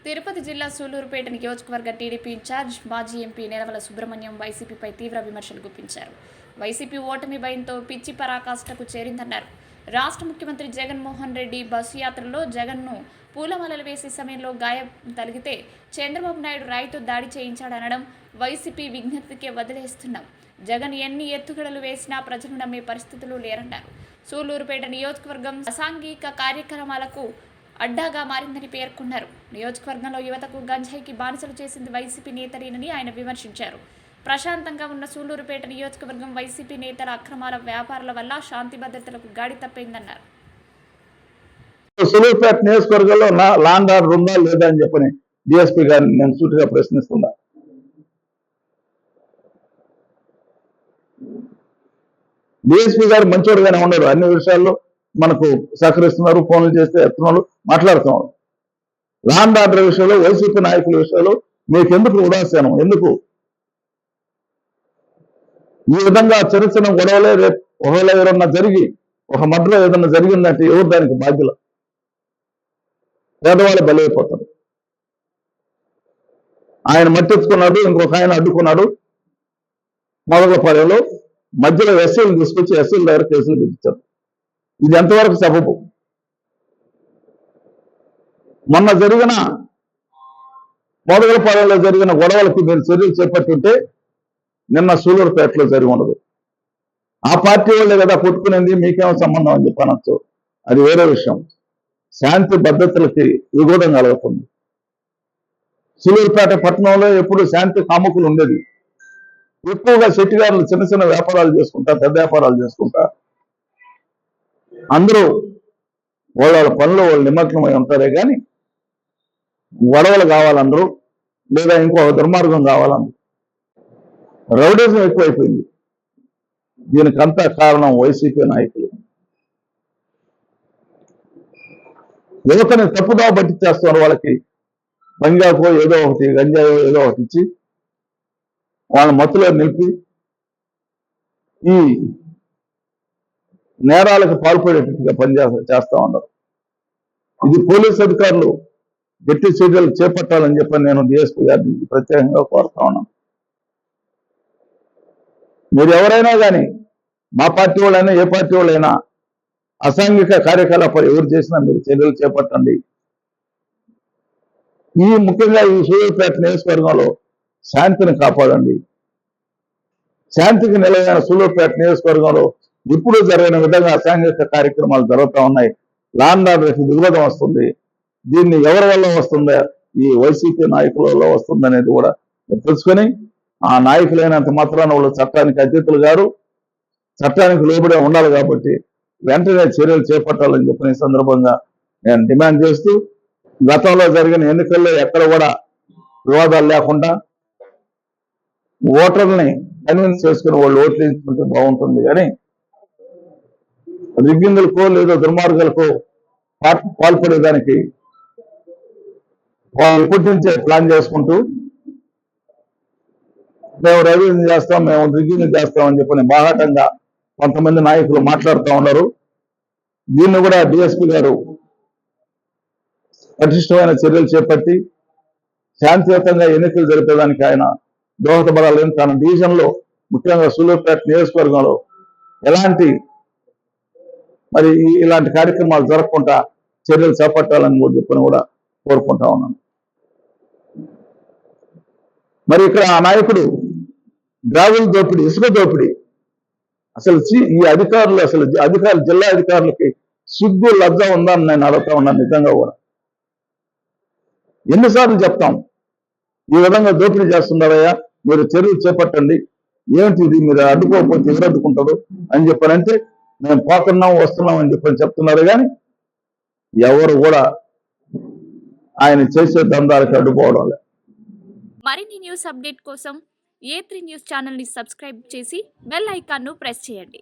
తిరుపతి జిల్లా సూళ్లూరుపేట నియోజకవర్గ TDP incharge మాజీ ఎంపీ నెలవల సుబ్రహ్మణ్యం వైసీపీపై తీవ్ర విమర్శలు గుప్పించారు. వైసీపీ ఓటమి భయంతో పిచ్చి పరాకాష్ఠకు చేరిందన్నారు. రాష్ట్ర ముఖ్యమంత్రి జగన్మోహన్ రెడ్డి బస్సు యాత్రలో జగన్ను పూలమాలలు వేసే సమయంలో గాయం తగిలితే చంద్రబాబు నాయుడు రాయితో దాడి చేయించాడనడం వైసీపీ విజ్ఞప్తికే వదిలేస్తున్నాం. జగన్ ఎన్ని ఎత్తుగడలు వేసినా ప్రజలు నమ్మే పరిస్థితులు లేరన్నారు. సూళ్లూరుపేట నియోజకవర్గం అసాంఘిక కార్యక్రమాలకు అడ్డాగా మారిందని పేర్కొన్నారు. నియోజకవర్గంలో యువతకు గంజాయికి బానిసలు చేసింది వైసీపీ నేతలేనని ఆయన విమర్శించారు. ప్రశాంతంగా ఉన్న సూళ్లూరుపేట నియోజకవర్గం వైసీపీ నేతల అక్రమాల వ్యాపారాల వల్ల శాంతి భద్రతలకు గాడి తప్పిందన్నారు. సూళ్లూరుపేట నియోజకవర్గంలో లాండ్ ఆర్డర్ ఉందా లేదా అని చెప్పని డిఎస్పీ గారిని నేను సూటిగా ప్రశ్నిస్తున్నా. డిఎస్పీ గారు మంచోడుగానే ఉన్నారు, అన్ని విషయాల్లో మనకు సహకరిస్తున్నారు, ఫోన్లు చేస్తే ఎత్తున్నారు, మాట్లాడుతున్నారు. లాండ్ ఆర్డర్ విషయంలో వైసీపీ నాయకుల విషయంలో మీకెందుకు ఉదాసీనం? ఎందుకు ఈ విధంగా చిన్న చిన్న గొడవలే రేపు ఒకవేళ ఏదన్నా జరిగి ఒక మధ్యలో ఏదన్నా జరిగిందంటే ఎవరు దానికి బాధ్యులు? పేదవాళ్ళు బలైపోతారు. ఆయన మట్టెత్తుకున్నాడు, ఇంకొక ఆయన అడ్డుకున్నాడు. మొదలపాలెంలో మధ్యలో ఎస్సీలు తీసుకొచ్చి ఎస్సీల దగ్గర కేసులు పెట్టించారు. ఇది ఎంతవరకు సబబు? మొన్న జరిగిన మొదలపాలెంలో జరిగిన గొడవలకు మీరు చర్యలు చేపట్టుంటే నిన్న సూళ్లూరుపేటలో జరిగి ఉండదు. ఆ పార్టీ వాళ్ళే కదా కొట్టుకునేది, మీకేమో సంబంధం అని చెప్పి అనొచ్చు, అది వేరే విషయం. శాంతి భద్రతలకి విఘోధం కలుగుతుంది. సూళ్లూరుపేట పట్టణంలో ఎప్పుడు శాంతి కాముకులు ఉండేది. ఎక్కువగా శెట్టిగారులు చిన్న చిన్న వ్యాపారాలు చేసుకుంటా, పెద్ద వ్యాపారాలు చేసుకుంటా అందరూ వాళ్ళ పనులు వాళ్ళు నిమగ్నమై ఉంటారే కానీ గొడవలు కావాలందరూ, లేదా ఇంకో దుర్మార్గం కావాలందరూ. రౌడీజం ఎక్కువైపోయింది. దీనికంతా కారణం వైసీపీ నాయకులు. యువతని తప్పుదావ పట్టించేస్తున్నారు. వాళ్ళకి పంజాబో ఏదో ఒకటి, గంజాయో ఏదో ఒకటి ఇచ్చి వాళ్ళ మత్తులో నిలిపి ఈ నేరాలకు పాల్పడేటట్టుగా చేస్తా ఉన్నారు. ఇది పోలీసు అధికారులు గట్టి చర్యలు చేపట్టాలని చెప్పని నేను డిఎస్పీ గారిని ప్రత్యేకంగా కోరుతా ఉన్నాను. మీరు ఎవరైనా కానీ, మా పార్టీ వాళ్ళైనా ఏ పార్టీ వాళ్ళైనా అసాంఘిక కార్యకలాపాలు ఎవరు చేసినా మీరు చర్యలు చేపట్టండి. ముఖ్యంగా ఈ సూళ్లూరుపేట నియోజకవర్గంలో శాంతిని కాపాడండి. శాంతికి నిలవైన సూళ్లూరుపేట నియోజకవర్గంలో ఇప్పుడు జరిగిన విధంగా అసాంఘిక కార్యక్రమాలు జరుగుతూ ఉన్నాయి. లాండ్ ఆర్డర్కి విఘాతం వస్తుంది. దీన్ని ఎవరి వల్ల వస్తుందా? ఈ వైసీపీ నాయకుల వల్ల వస్తుందనేది కూడా తెలుసుకొని, ఆ నాయకులైనంత మాత్రాన వాళ్ళు చట్టానికి అతీతులు గారు, చట్టానికి లోబడే ఉండాలి. కాబట్టి వెంటనే చర్యలు చేపట్టాలని చెప్పిన సందర్భంగా నేను డిమాండ్ చేస్తూ, గతంలో జరిగిన ఎన్నికల్లో ఎక్కడ కూడా వివాదాలు లేకుండా ఓటర్లని కన్విన్స్ చేసుకుని వాళ్ళు ఓట్లు వేసుకుంటే బాగుంటుంది. కానీ రిగ్గింగులకో లేదా దుర్మార్గాలకో పాల్పడేదానికి వాళ్ళు ఇప్పటి నుంచే ప్లాన్ చేసుకుంటూ మేము రివ్యూని చేస్తాం, మేము రిగ్గింగ్ చేస్తామని చెప్పని బాహాటంగా కొంతమంది నాయకులు మాట్లాడుతూ ఉన్నారు. దీన్ని కూడా డిఎస్పీ గారు పటిష్టమైన చర్యలు చేపట్టి శాంతియుతంగా ఎన్నికలు జరిపేదానికి ఆయన దోహదపడాలని, తన డివిజన్లో ముఖ్యంగా సూళ్లూరుపేట నియోజకవర్గంలో ఇలాంటి కార్యక్రమాలు జరగకుండా చర్యలు చేపట్టాలని కూడా చెప్పని కూడా కోరుకుంటా ఉన్నాను. మరి ఇక్కడ ఆ నాయకుడు గ్రావెల్ దోపిడీ, ఇసుక దోపిడీ, అసలు ఈ అధికారులు జిల్లా అధికారులకి సిగ్గు లజ్జ ఉందని నేను అడుగుతా ఉన్నాను. నిజంగా కూడా ఎన్నిసార్లు చెప్తాం, ఈ విధంగా దోపిడీ చేస్తున్నారయ్యా, మీరు చర్యలు చేపట్టండి, ఏమిటి ఇది, మీరు అడ్డుకోకపోతే ఎవరు అడ్డుకుంటారు అని చెప్పారంటే మేము పోతున్నాం వస్తున్నాం అని చెప్పని చెప్తున్నారు. కానీ ఎవరు కూడా ఆయన చేసే దందాలకు అడ్డుకోవడం లేదు. మరిన్ని న్యూస్ అప్డేట్ కోసం A3 న్యూస్ ఛానల్ని సబ్స్క్రైబ్ చేసి బెల్ ఐకాన్ను ప్రెస్ చేయండి.